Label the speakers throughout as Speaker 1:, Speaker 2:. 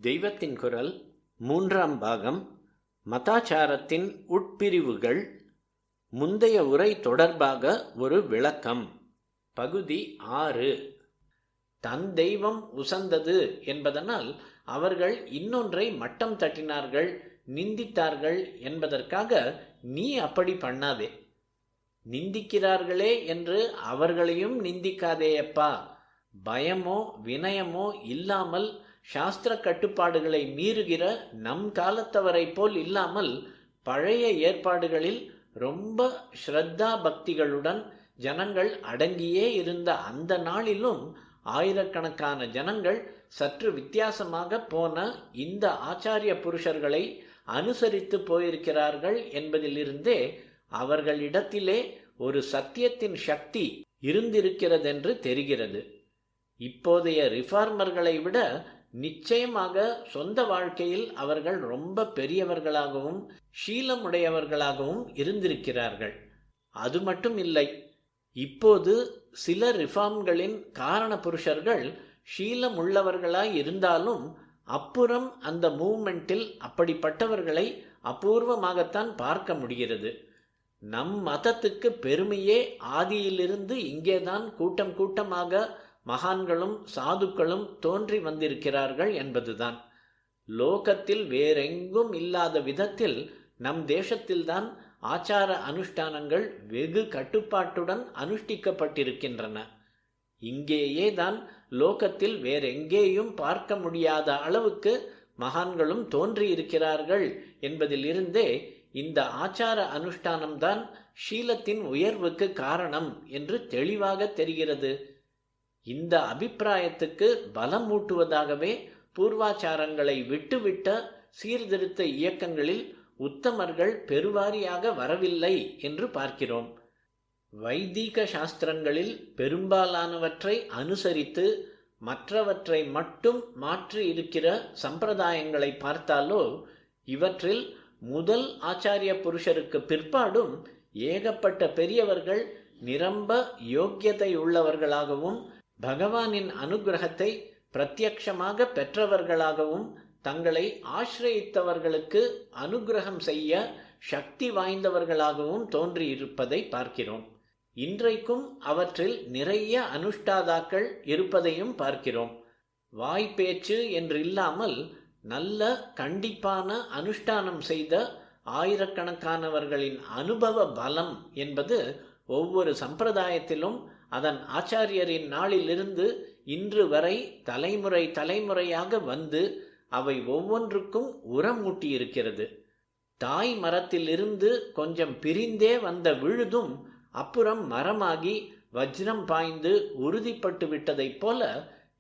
Speaker 1: தெய்வத்தின் குரல் 3ஆம் பாகம் மதாச்சாரத்தின் உட்பிரிவுகள் முந்தைய உரை தொடர்பாக ஒரு விளக்கம். பகுதி 6. தன் தெய்வம் உசந்தது என்பதனால் அவர்கள் இன்னொன்றை மட்டம் தட்டினார்கள், நிந்தித்தார்கள் என்பதற்காக நீ அப்படி பண்ணாதே. நிந்திக்கிறார்களே என்று அவர்களையும் நிந்திக்காதேயப்பா. பயமோ வினயமோ இல்லாமல் சாஸ்திர கட்டுப்பாடுகளை மீறுகிற நம் காலத்தவரை போல் இல்லாமல் பழைய ஏற்பாடுகளில் ரொம்ப ஸ்ரத்தா பக்திகளுடன் ஜனங்கள் அடங்கியே இருந்த அந்த நாளிலும் ஆயிரக்கணக்கான ஜனங்கள் சற்று வித்தியாசமாக போன இந்த ஆச்சாரிய புருஷர்களை அனுசரித்து போயிருக்கிறார்கள் என்பதிலிருந்தே அவர்களிடத்திலே ஒரு சத்தியத்தின் சக்தி இருந்திருக்கிறதென்று தெரிகிறது. இப்போதைய ரிஃபார்மர்களை விட நிச்சயமாக சொந்த வாழ்க்கையில் அவர்கள் ரொம்ப பெரியவர்களாகவும் சீலமுடையவர்களாகவும் இருந்திருக்கிறார்கள். அது மட்டும் இல்லை, இப்போது சில ரிஃபார்ம்களின் காரண புருஷர்கள் சீலமுள்ளவர்களாய் இருந்தாலும் அப்புறம் அந்த மூவ்மெண்ட்டில் அப்படிப்பட்டவர்களை அபூர்வமாகத்தான் பார்க்க முடிகிறது. நம் மதத்துக்கு பெருமையே ஆதியிலிருந்து இங்கேதான் கூட்டம் கூட்டமாக மகான்களும் சாதுக்களும் தோன்றி வந்திருக்கிறார்கள் என்பதுதான். லோகத்தில் வேறெங்கும் இல்லாத விதத்தில் நம் தேசத்தில்தான் ஆச்சார அனுஷ்டானங்கள் வெகு கட்டுப்பாட்டுடன் அனுஷ்டிக்கப்பட்டிருக்கின்றன. இங்கேயே தான் லோகத்தில் வேறெங்கேயும் பார்க்க முடியாத அளவுக்கு மகான்களும் தோன்றியிருக்கிறார்கள் என்பதிலிருந்தே இந்த ஆச்சார அனுஷ்டானம்தான் ஷீலத்தின் உயர்வுக்கு காரணம் என்று தெளிவாக தெரிகிறது. இந்த அபிப்பிராயத்துக்கு பலம் ஊட்டுவதாகவே பூர்வாச்சாரங்களை விட்டுவிட்ட சீர்திருத்த இயக்கங்களில் உத்தமர்கள் பெருவாரியாக வரவில்லை என்று பார்க்கிறோம். வைதீக சாஸ்திரங்களில் பெரும்பாலானவற்றை அனுசரித்து மற்றவற்றை மட்டும் மாற்றி இருக்கிற சம்பிரதாயங்களை பார்த்தாலோ இவற்றில் முதல் ஆச்சாரிய புருஷருக்கு பிற்பாடும் ஏகப்பட்ட பெரியவர்கள் நிரம்ப யோக்கியதை உள்ளவர்களாகவும் பகவானின் அனுகிரகத்தை பிரத்யக்ஷமாக பெற்றவர்களாகவும் தங்களை ஆசிரயித்தவர்களுக்கு அனுகிரகம் செய்ய சக்தி வாய்ந்தவர்களாகவும் தோன்றியிருப்பதை பார்க்கிறோம். இன்றைக்கும் அவற்றில் நிறைய அனுஷ்டாதாக்கள் இருப்பதையும் பார்க்கிறோம். வாய்ப்பேச்சு என்றில்லாமல் நல்ல கண்டிப்பான அனுஷ்டானம் செய்த ஆயிரக்கணக்கானவர்களின் அனுபவ பலம் என்பது ஒவ்வொரு சம்பிரதாயத்திலும் அதன் ஆச்சாரியரின் நாளிலிருந்து இன்று வரை தலைமுறை தலைமுறையாக வந்து அவை ஒவ்வொன்றுக்கும் உரமூட்டியிருக்கிறது. தாய் மரத்திலிருந்து கொஞ்சம் பிரிந்தே வந்த விழுதும் அப்புறம் மரமாகி வஜ்ரம் பாய்ந்து உறுதிப்பட்டு விட்டதைப் போல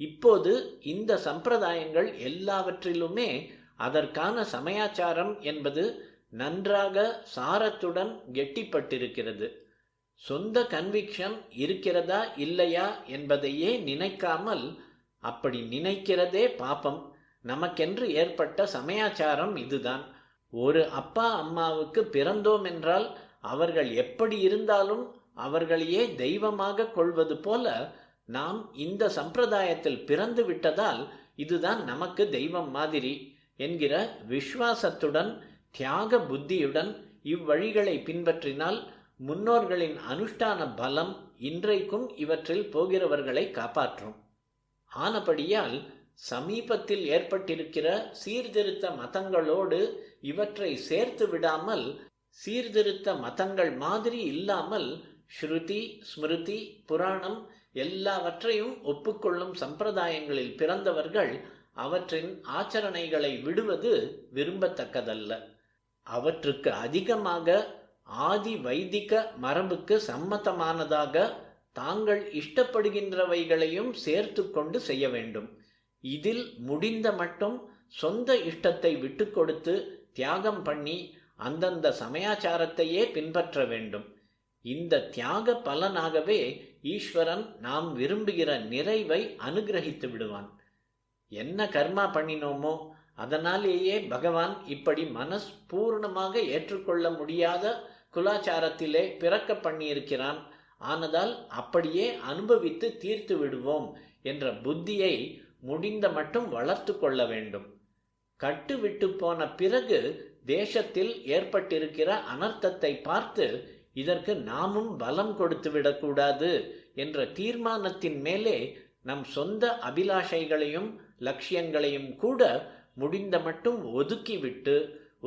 Speaker 1: இப்போது இந்த சம்பிரதாயங்கள் எல்லாவற்றிலுமே அதற்கான சமயாச்சாரம் என்பது நன்றாக சாரத்துடன் கெட்டிப்பட்டிருக்கிறது. சொந்த கன்விக்ஷன் இருக்கிறதா இல்லையா என்பதையே நினைக்காமல், அப்படி நினைக்கிறதே பாப்பம், நமக்கென்று ஏற்பட்ட சமயாச்சாரம் இதுதான். ஒரு அப்பா அம்மாவுக்கு பிறந்தோம் என்றால் அவர்கள் எப்படி இருந்தாலும் அவர்களையே தெய்வமாக கொள்வது போல நாம் இந்த சம்பிரதாயத்தில் பிறந்து விட்டதால் இதுதான் நமக்கு தெய்வம் மாதிரி என்கிற விஸ்வாசத்துடன் தியாக புத்தியுடன் இவ்வழிகளை பின்பற்றினால் முன்னோர்களின் அனுஷ்டான பலம் இன்றைக்கும் இவற்றில் போகிறவர்களை காப்பாற்றும். ஆனபடியால் சமீபத்தில் ஏற்பட்டிருக்கிற சீர்திருத்த மதங்களோடு இவற்றை சேர்த்து விடாமல், சீர்திருத்த மதங்கள் மாதிரி இல்லாமல் ஸ்ருதி ஸ்மிருதி புராணம் எல்லாவற்றையும் ஒப்புக்கொள்ளும் சம்பிரதாயங்களில் பிறந்தவர்கள் அவற்றின் ஆச்சரணைகளை விடுவது விரும்பத்தக்கதல்ல. அவற்றுக்கு அதிகமாக ஆதி வைதிக மரபுக்கு சம்மதமானதாக தாங்கள் இஷ்டப்படுகின்றவைகளையும் சேர்த்து கொண்டு செய்ய வேண்டும். இதில் முடிந்த மட்டும் சொந்த இஷ்டத்தை விட்டு கொடுத்து தியாகம் பண்ணி அந்தந்த சமயாச்சாரத்தையே பின்பற்ற வேண்டும். இந்த தியாக பலனாகவே ஈஸ்வரன் நாம் விரும்புகிற நிறைவை அனுகிரகித்து விடுவான். என்ன கர்மா பண்ணினோமோ அதனாலேயே பகவான் இப்படி பூர்ணமாக ஏற்றுக்கொள்ள முடியாத குலாச்சாரத்திலே பிறக்க பண்ணியிருக்கிறான். ஆனதால் அப்படியே அனுபவித்து தீர்த்து விடுவோம் என்ற புத்தியை முடிந்த மட்டும் வளர்த்து கொள்ள வேண்டும். கட்டுவிட்டு போன பிறகு தேசத்தில் ஏற்பட்டிருக்கிற அனர்த்தத்தை பார்த்து இதற்கு நாமும் பலம் கொடுத்து விடக்கூடாது என்ற தீர்மானத்தின் மேலே நம் சொந்த அபிலாஷைகளையும் லட்சியங்களையும் கூட முடிந்த மட்டும் ஒதுக்கிவிட்டு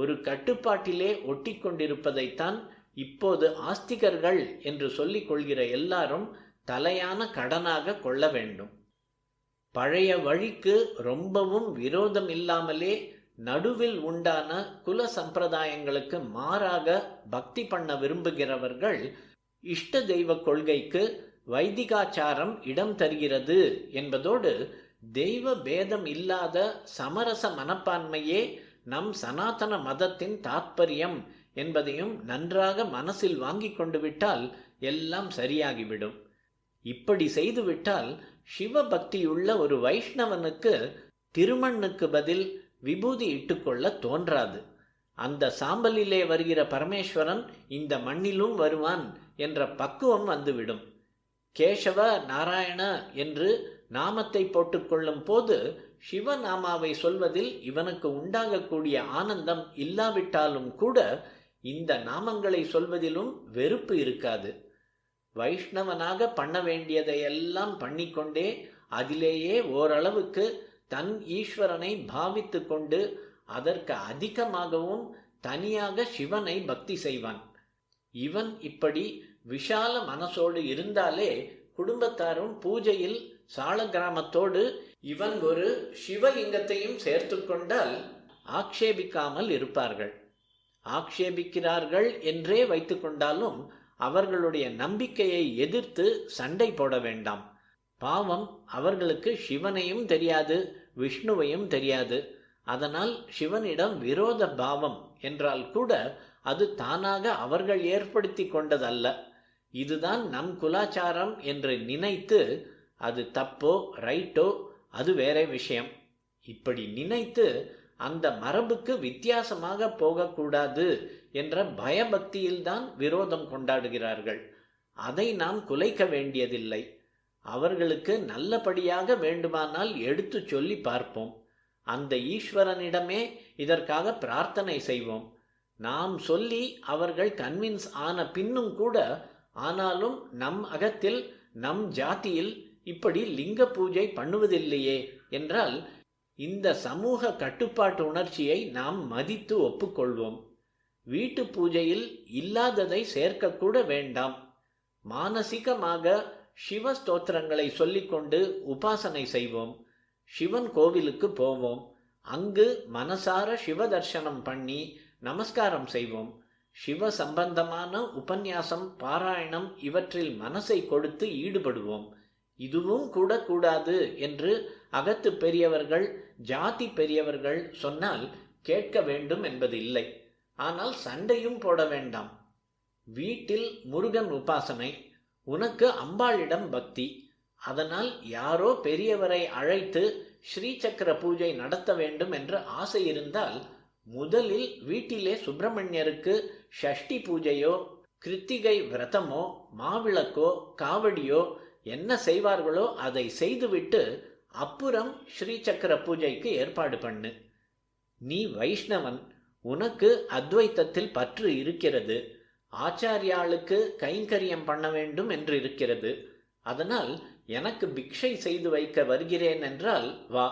Speaker 1: ஒரு கட்டுப்பாட்டிலே ஒட்டி கொண்டிருப்பதைத்தான் இப்போது ஆஸ்திகர்கள் என்று சொல்லிக் கொள்கிற எல்லாரும் தலையான கடனாக கொள்ள வேண்டும். பழைய வழிக்கு ரொம்பவும் விரோதம் இல்லாமலே நடுவில் உண்டான குல சம்பிரதாயங்களுக்கு மாறாக பக்தி பண்ண விரும்புகிறவர்கள் இஷ்ட தெய்வ கொள்கைக்கு வைதிகாச்சாரம் இடம் தருகிறது என்பதோடு தெய்வ பேதம் இல்லாத சமரச மனப்பான்மையே நம் சனாதன மதத்தின் தாத்பரியம் என்பதையும் நன்றாக மனசில் வாங்கி கொண்டு விட்டால் எல்லாம் சரியாகிவிடும். இப்படி செய்துவிட்டால் சிவபக்தியுள்ள ஒரு வைஷ்ணவனுக்கு திருமண்ணுக்கு பதில் விபூதி இட்டுக்கொள்ள தோன்றாது. அந்த சாம்பலிலே வருகிற பரமேஸ்வரன் இந்த மண்ணிலும் வருவான் என்ற பக்குவம் வந்துவிடும். கேசவ நாராயண என்று நாமத்தை போட்டுக்கொள்ளும் போது சிவநாமாவை சொல்வதில் இவனுக்கு உண்டாகக்கூடிய ஆனந்தம் இல்லாவிட்டாலும் கூட இந்த நாமங்களை சொல்வதிலும் வெறுப்பு இருக்காது. வைஷ்ணவனாக பண்ண வேண்டியதையெல்லாம் பண்ணிக்கொண்டே அதிலேயே ஓரளவுக்கு தன் ஈஸ்வரனை பாவித்து கொண்டு அதற்கு அதிகமாகவும் தனியாக சிவனை பக்தி செய்வான். இவன் இப்படி விஷால மனசோடு இருந்தாலே குடும்பத்தாரும் பூஜையில் சால கிராமத்தோடு இவன் ஒரு சிவலிங்கத்தையும் சேர்த்து கொண்டால் ஆக்ஷேபிக்காமல் இருப்பார்கள். ஆக்ஷேபிக்கிறார்கள் என்றே வைத்து கொண்டாலும் அவர்களுடைய நம்பிக்கையை எதிர்த்து சண்டை போட வேண்டாம். பாவம், அவர்களுக்கு சிவனையும் தெரியாது, விஷ்ணுவையும் தெரியாது. அதனால் சிவனிடம் விரோத பாவம் என்றால் கூட அது தானாக அவர்கள் ஏற்படுத்தி கொண்டதல்ல. இதுதான் நம் குலாச்சாரம் என்று நினைத்து, அது தப்போ ரைட்டோ அது வேற விஷயம். இப்படி நினைத்து அந்த மரபுக்கு வித்தியாசமாக போகக்கூடாது என்ற பயபக்தியில்தான் விரோதம் கொண்டாடுகிறார்கள். அதை நாம் குலைக்க வேண்டியதில்லை. அவர்களுக்கு நல்லபடியாக வேண்டுமானால் எடுத்து சொல்லி பார்ப்போம். அந்த ஈஸ்வரனிடமே இதற்காக பிரார்த்தனை செய்வோம். நாம் சொல்லி அவர்கள் கன்வின்ஸ் ஆன பின்னும் கூட, ஆனாலும் நம் அகத்தில் நம் ஜாதியில் இப்படி லிங்க பூஜை பண்ணுவதில்லையே என்றால் இந்த சமூக கட்டுப்பாட்டு உணர்ச்சியை நாம் மதித்து ஒப்புக்கொள்வோம். வீட்டு பூஜையில் இல்லாததை சேர்க்கக்கூட வேண்டாம். மானசீகமாக சிவ ஸ்தோத்திரங்களை சொல்லிக்கொண்டு உபாசனை செய்வோம். சிவன் கோவிலுக்கு போவோம். அங்கு மனசார சிவ தர்சனம் பண்ணி நமஸ்காரம் செய்வோம். சிவ சம்பந்தமான உபன்யாசம், பாராயணம் இவற்றில் மனசை கொடுத்து ஈடுபடுவோம். இதுவும் கூட கூடாது என்று அகத்து பெரியவர்கள், ஜாதி பெரியவர்கள் சொன்னால் கேட்க வேண்டும் என்பது இல்லை. ஆனால் சண்டையும் போட வேண்டாம். வீட்டில் முருகன் உபாசனை, உனக்கு அம்பாளிடம் பக்தி. அதனால் யாரோ பெரியவரை அழைத்து ஸ்ரீசக்கர பூஜை நடத்த வேண்டும் என்ற ஆசை இருந்தால் முதலில் வீட்டிலே சுப்பிரமணியருக்கு ஷஷ்டி பூஜையோ கிருத்திகை விரதமோ மாவிளக்கோ காவடியோ என்ன செய்வார்களோ அதை செய்துவிட்டு அப்புறம் ஸ்ரீசக்கர பூஜைக்கு ஏற்பாடு பண்ணு. நீ வைஷ்ணவன், உனக்கு அத்வைத்தத்தில் பற்று இருக்கிறது, ஆச்சாரியாளுக்கு கைங்கரியம் பண்ண வேண்டும் என்று இருக்கிறது. அதனால் எனக்கு பிக்ஷை செய்து வைக்க வருகிறேன் என்றால் வா,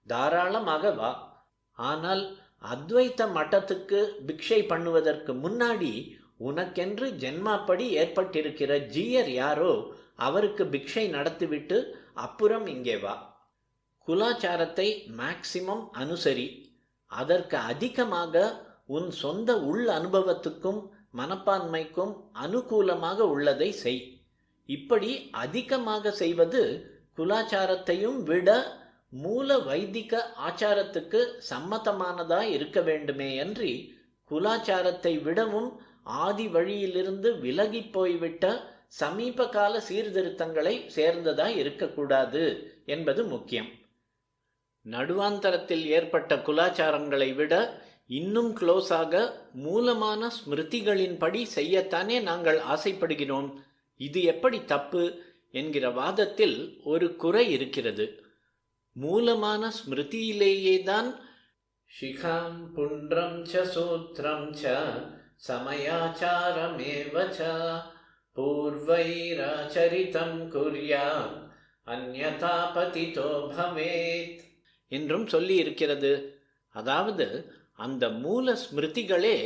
Speaker 1: தாராளமாக வா. ஆனால் அத்வைத்த மட்டத்துக்கு பிக்ஷை பண்ணுவதற்கு முன்னாடி உனக்கென்று ஜென்மாப்படி ஏற்பட்டிருக்கிற ஜீயர் யாரோ அவருக்கு பிக்ஷை நடத்திவிட்டு அப்புறம் இங்கே வா. குலாச்சாரத்தை மேக்சிமம் அனுசரி. அதற்கு அதிகமாக உன் சொந்த உள் அனுபவத்துக்கும் மனப்பான்மைக்கும் அனுகூலமாக உள்ளதை செய். இப்படி அதிகமாக செய்வது குலாச்சாரத்தையும் விட மூல வைதிக ஆச்சாரத்துக்கு சம்மதமானதாய் இருக்க வேண்டுமே அன்றி குலாச்சாரத்தை விடவும் ஆதி வழியிலிருந்து விலகி போய்விட்ட சமீப கால சீர்திருத்தங்களை சேர்ந்ததாய் இருக்கக்கூடாது என்பது முக்கியம். நடுவாந்தரத்தில் ஏற்பட்ட குலாச்சாரங்களை விட இன்னும் க்ளோஸாக மூலமான ஸ்மிருதிகளின்படி செய்யத்தானே நாங்கள் ஆசைப்படுகிறோம். இது எப்படி தப்பு என்கிற வாதத்தில் ஒரு குறை இருக்கிறது. மூலமான ஸ்மிருதியிலேயேதான் शिखां पुण्ड्रं च सूत्रं च समयाचारमेव च पूर्वैराचरितं कुर्यात् अन्यथा पतितो भवेत् என்றும் சொல்லி இருக்கிறது. அதாவது அந்த மூல ஸ்மிருதிகளே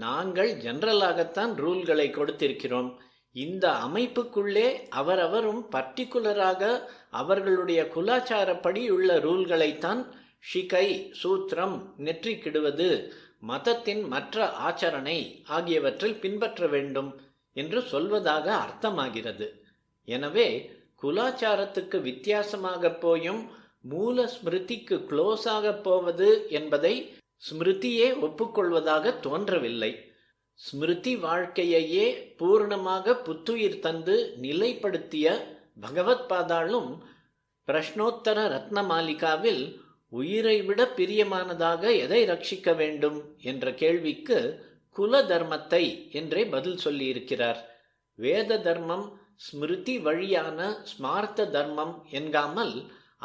Speaker 1: நாங்கள் ஜெனரலாகத்தான் ரூல்களை கொடுத்திருக்கிறோம். இந்த அமைப்புக்குள்ளே அவரவரும் பர்டிகுலராக அவர்களுடைய குலாச்சாரப்படி உள்ள ரூல்களைத்தான் ஷிகை, சூத்திரம், நெற்றிக்கிடுவது, மதத்தின் மற்ற ஆச்சரணை ஆகியவற்றில் பின்பற்ற வேண்டும் என்று சொல்வதாக அர்த்தமாகிறது. எனவே குலாச்சாரத்துக்கு வித்தியாசமாக போயும் மூல ஸ்மிருதிக்கு க்ளோஸாக போவது என்பதை ஸ்மிருதியே ஒப்புக்கொள்வதாக தோன்றவில்லை. ஸ்மிருதி வாழ்க்கையையே பூர்ணமாக புத்துயிர் தந்து நிலைப்படுத்திய பகவத் பாதாளும் பிரஷ்னோத்தர ரத்னமாலிகாவில் உயிரை விட பிரியமானதாக எதை ரட்சிக்க வேண்டும் என்ற கேள்விக்கு குல தர்மத்தை என்றே பதில் சொல்லியிருக்கிறார். வேத தர்மம் ஸ்மிருதி வழியான ஸ்மார்த்த தர்மம் என்காமல்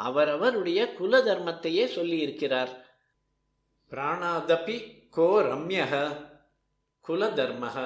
Speaker 1: அவரவருடைய குல தர்மத்தையே சொல்லியிருக்கிறார். பிராணாதபி கோ ரம்யஹ குல தர்மஹ